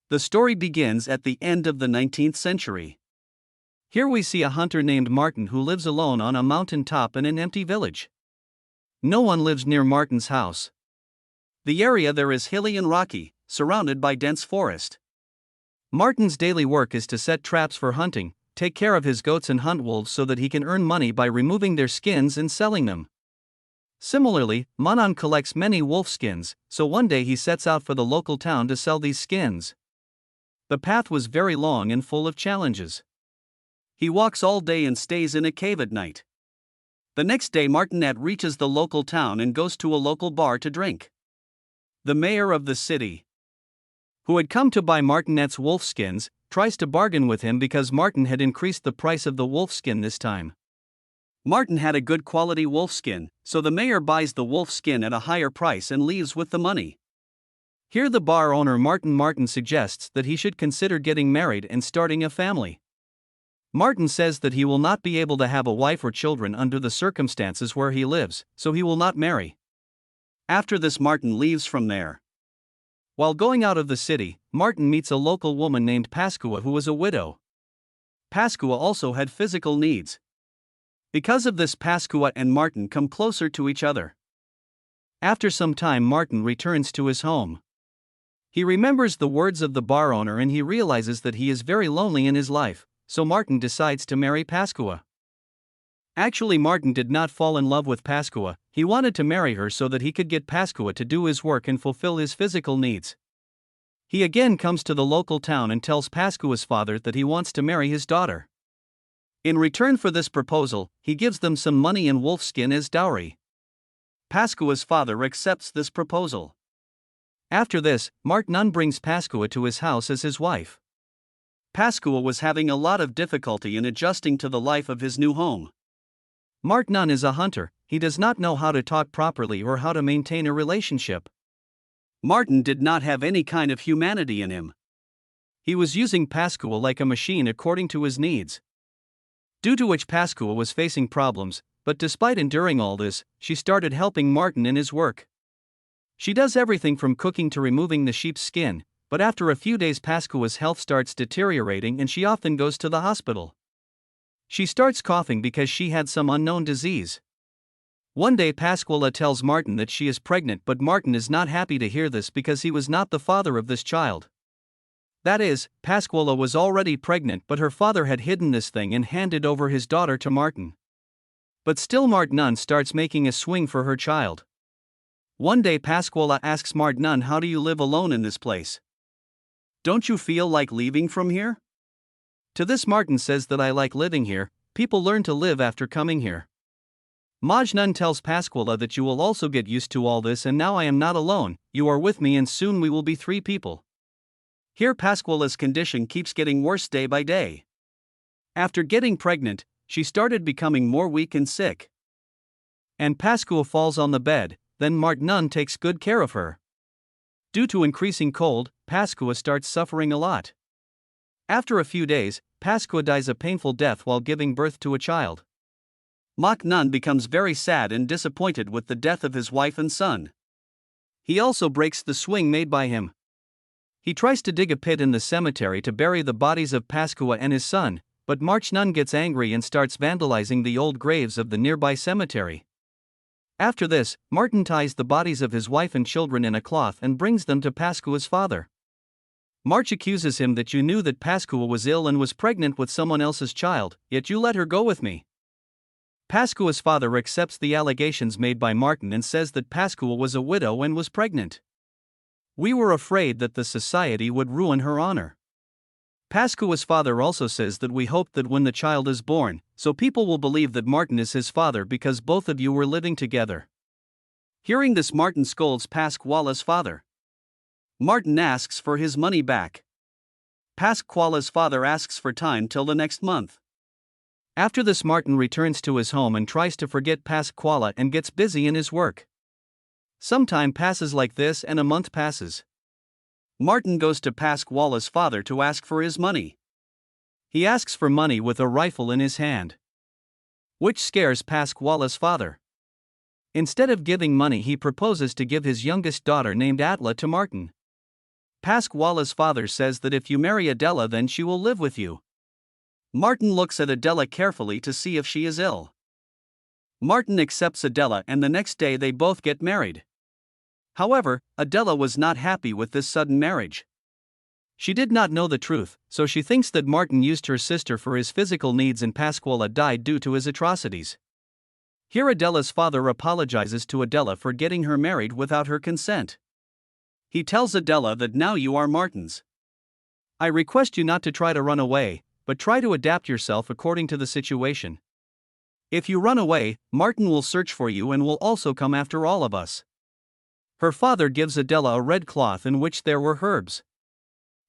The story begins at the end of the 19th century. Here we see a hunter named Martin who lives alone on a mountain top in an empty village. No one lives near Martin's house. The area there is hilly and rocky, surrounded by dense forest. Martin's daily work is to set traps for hunting, take care of his goats and hunt wolves so that he can earn money by removing their skins and selling them. Similarly, Manan collects many wolf skins, so one day he sets out for the local town to sell these skins. The path was very long and full of challenges. He walks all day and stays in a cave at night. The next day Martinet reaches the local town and goes to a local bar to drink. The mayor of the city, who had come to buy Martinet's wolf skins, tries to bargain with him because Martin had increased the price of the wolf skin this time. Martin had a good quality wolf skin, so the mayor buys the wolf skin at a higher price and leaves with the money. Here the bar owner Martin suggests that he should consider getting married and starting a family. Martin says that he will not be able to have a wife or children under the circumstances where he lives, so he will not marry. After this Martin leaves from there. While going out of the city, Martin meets a local woman named Pascua who was a widow. Pascua also had physical needs. Because of this, Pascua and Martin come closer to each other. After some time Martin returns to his home. He remembers the words of the bar owner and he realizes that he is very lonely in his life, so Martin decides to marry Pascua. Actually, Martin did not fall in love with Pascua, he wanted to marry her so that he could get Pascua to do his work and fulfill his physical needs. He again comes to the local town and tells Pascua's father that he wants to marry his daughter. In return for this proposal, he gives them some money and wolf skin as dowry. Pascua's father accepts this proposal. After this, Martin brings Pascua to his house as his wife. Pascua was having a lot of difficulty in adjusting to the life of his new home. Martin is a hunter, he does not know how to talk properly or how to maintain a relationship. Martin did not have any kind of humanity in him. He was using Pascua like a machine according to his needs. Due to which Pascua was facing problems, but despite enduring all this, she started helping Martin in his work. She does everything from cooking to removing the sheep's skin, but after a few days Pascua's health starts deteriorating and she often goes to the hospital. She starts coughing because she had some unknown disease. One day Pascua tells Martin that she is pregnant, but Martin is not happy to hear this because he was not the father of this child. That is, Pascua was already pregnant but her father had hidden this thing and handed over his daughter to Martin. But still Martin starts making a swing for her child. One day Pascua asks Martin, "How do you live alone in this place? Don't you feel like leaving from here?" To this Martin says that I like living here, people learn to live after coming here. Majnun tells Pascua that you will also get used to all this and now I am not alone, you are with me and soon we will be 3 people. Here Pascua's condition keeps getting worse day by day. After getting pregnant, she started becoming more weak and sick. And Pascua falls on the bed, then Martin takes good care of her. Due to increasing cold, Pascua starts suffering a lot. After a few days, Pascua dies a painful death while giving birth to a child. Martin becomes very sad and disappointed with the death of his wife and son. He also breaks the swing made by him. He tries to dig a pit in the cemetery to bury the bodies of Pascua and his son, but Martin gets angry and starts vandalizing the old graves of the nearby cemetery. After this, Martin ties the bodies of his wife and children in a cloth and brings them to Pascua's father. March accuses him that you knew that Pascua was ill and was pregnant with someone else's child, yet you let her go with me. Pascua's father accepts the allegations made by Martin and says that Pascua was a widow and was pregnant. We were afraid that the society would ruin her honor. Pascua's father also says that we hope that when the child is born, so people will believe that Martin is his father because both of you were living together. Hearing this, Martin scolds Pascua's father. Martin asks for his money back. Pascua's father asks for time till the next month. After this, Martin returns to his home and tries to forget Pascua and gets busy in his work. Some time passes like this and a month passes. Martin goes to Pascua's father to ask for his money. He asks for money with a rifle in his hand, which scares Pascua's father. Instead of giving money, he proposes to give his youngest daughter named Adella to Martin. Pascua's father says that if you marry Adella then she will live with you. Martin looks at Adella carefully to see if she is ill. Martin accepts Adella and the next day they both get married. However, Adella was not happy with this sudden marriage. She did not know the truth, so she thinks that Martin used her sister for his physical needs and Pascua died due to his atrocities. Here Adella's father apologizes to Adella for getting her married without her consent. He tells Adella that now you are Martin's. I request you not to try to run away, but try to adapt yourself according to the situation. If you run away, Martin will search for you and will also come after all of us. Her father gives Adella a red cloth in which there were herbs.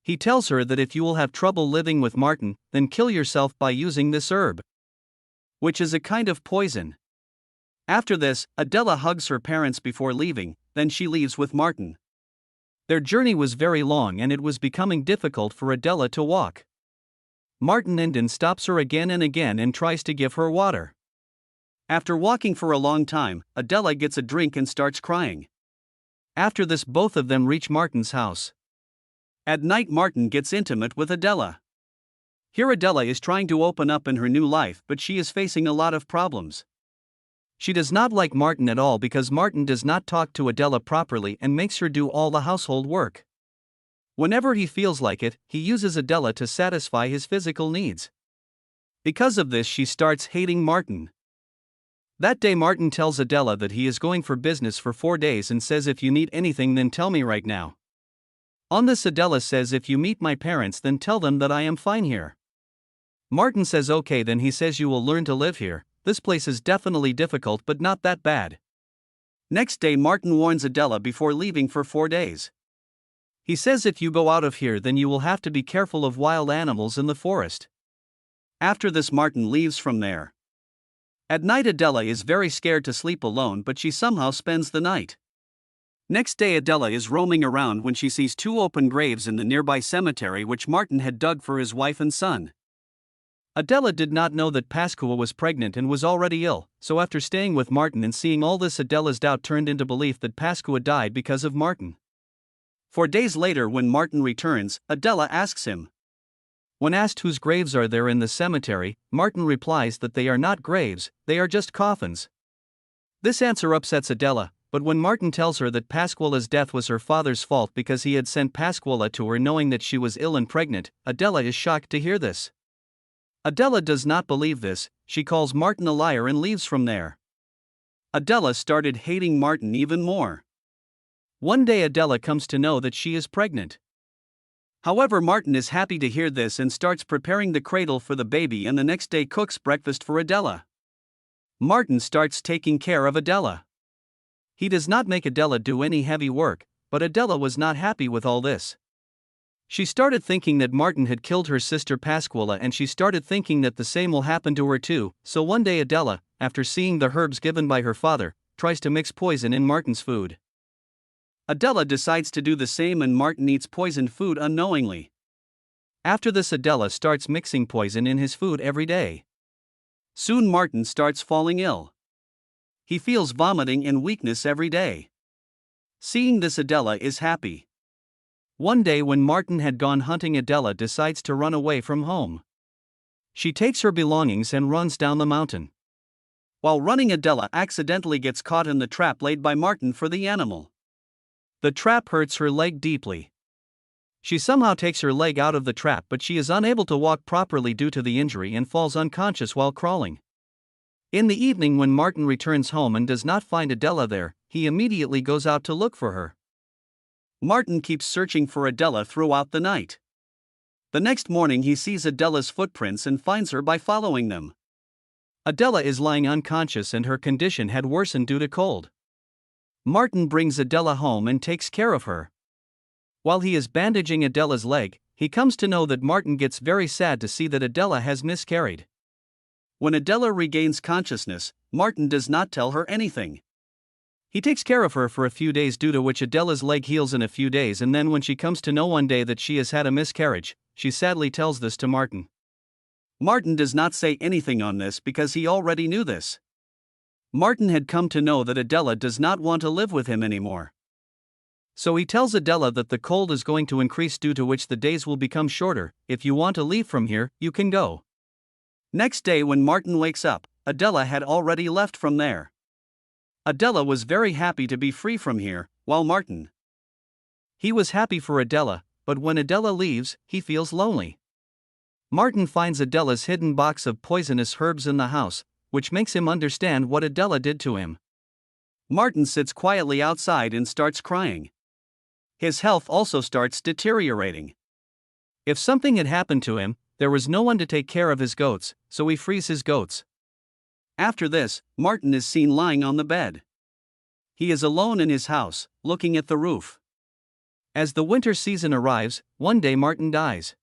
He tells her that if you will have trouble living with Martin, then kill yourself by using this herb, which is a kind of poison. After this, Adella hugs her parents before leaving, then she leaves with Martin. Their journey was very long and it was becoming difficult for Adella to walk. Martin stops her again and again and tries to give her water. After walking for a long time, Adella gets a drink and starts crying. After this both of them reach Martin's house. At night Martin gets intimate with Adella. Here Adella is trying to open up in her new life but she is facing a lot of problems. She does not like Martin at all because Martin does not talk to Adella properly and makes her do all the household work. Whenever he feels like it, he uses Adella to satisfy his physical needs. Because of this she starts hating Martin. That day Martin tells Adella that he is going for business for 4 days and says if you need anything then tell me right now. On this Adella says if you meet my parents then tell them that I am fine here. Martin says okay, then he says you will learn to live here, this place is definitely difficult but not that bad. Next day Martin warns Adella before leaving for 4 days. He says if you go out of here then you will have to be careful of wild animals in the forest. After this Martin leaves from there. At night Adella is very scared to sleep alone but she somehow spends the night. Next day Adella is roaming around when she sees 2 open graves in the nearby cemetery which Martin had dug for his wife and son. Adella did not know that Pascua was pregnant and was already ill, so after staying with Martin and seeing all this Adella's doubt turned into belief that Pascua died because of Martin. 4 days later when Martin returns, Adella asks him. When asked whose graves are there in the cemetery, Martin replies that they are not graves, they are just coffins. This answer upsets Adella, but when Martin tells her that Pascua's death was her father's fault because he had sent Pascua to her knowing that she was ill and pregnant, Adella is shocked to hear this. Adella does not believe this, she calls Martin a liar and leaves from there. Adella started hating Martin even more. One day Adella comes to know that she is pregnant. However, Martin is happy to hear this and starts preparing the cradle for the baby and the next day cooks breakfast for Adella. Martin starts taking care of Adella. He does not make Adella do any heavy work, but Adella was not happy with all this. She started thinking that Martin had killed her sister Pascua and she started thinking that the same will happen to her too, so one day Adella, after seeing the herbs given by her father, tries to mix poison in Martin's food. Adella decides to do the same and Martin eats poisoned food unknowingly. After this Adella starts mixing poison in his food every day. Soon Martin starts falling ill. He feels vomiting and weakness every day. Seeing this Adella is happy. One day when Martin had gone hunting Adella decides to run away from home. She takes her belongings and runs down the mountain. While running Adella accidentally gets caught in the trap laid by Martin for the animal. The trap hurts her leg deeply. She somehow takes her leg out of the trap but she is unable to walk properly due to the injury and falls unconscious while crawling. In the evening when Martin returns home and does not find Adella there, he immediately goes out to look for her. Martin keeps searching for Adella throughout the night. The next morning he sees Adella's footprints and finds her by following them. Adella is lying unconscious and her condition had worsened due to cold. Martin brings Adella home and takes care of her. While he is bandaging Adella's leg, he comes to know that Martin gets very sad to see that Adella has miscarried. When Adella regains consciousness, Martin does not tell her anything. He takes care of her for a few days due to which Adella's leg heals in a few days and then when she comes to know one day that she has had a miscarriage, she sadly tells this to Martin. Martin does not say anything on this because he already knew this. Martin had come to know that Adella does not want to live with him anymore. So he tells Adella that the cold is going to increase, due to which the days will become shorter. If you want to leave from here, you can go. Next day, when Martin wakes up, Adella had already left from there. Adella was very happy to be free from here, while Martin. He was happy for Adella, but when Adella leaves, he feels lonely. Martin finds Adella's hidden box of poisonous herbs in the house, which makes him understand what Adella did to him. Martin sits quietly outside and starts crying. His health also starts deteriorating. If something had happened to him, there was no one to take care of his goats, so he frees his goats. After this, Martin is seen lying on the bed. He is alone in his house, looking at the roof. As the winter season arrives, one day Martin dies.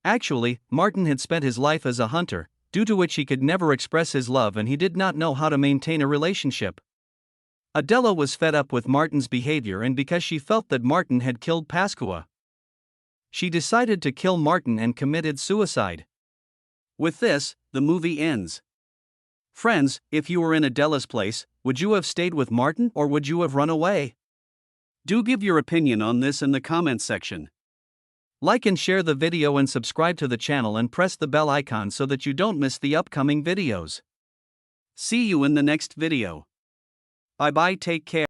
Actually, Martin had spent his life as a hunter, due to which he could never express his love and he did not know how to maintain a relationship. Adella was fed up with Martin's behavior, and because she felt that Martin had killed Pascua, she decided to kill Martin and committed suicide. With this, the movie ends. Friends, if you were in Adella's place, would you have stayed with Martin or would you have run away? Do give your opinion on this in the comments section. Like and share the video and subscribe to the channel and press the bell icon so that you don't miss the upcoming videos. See you in the next video. Bye bye, take care.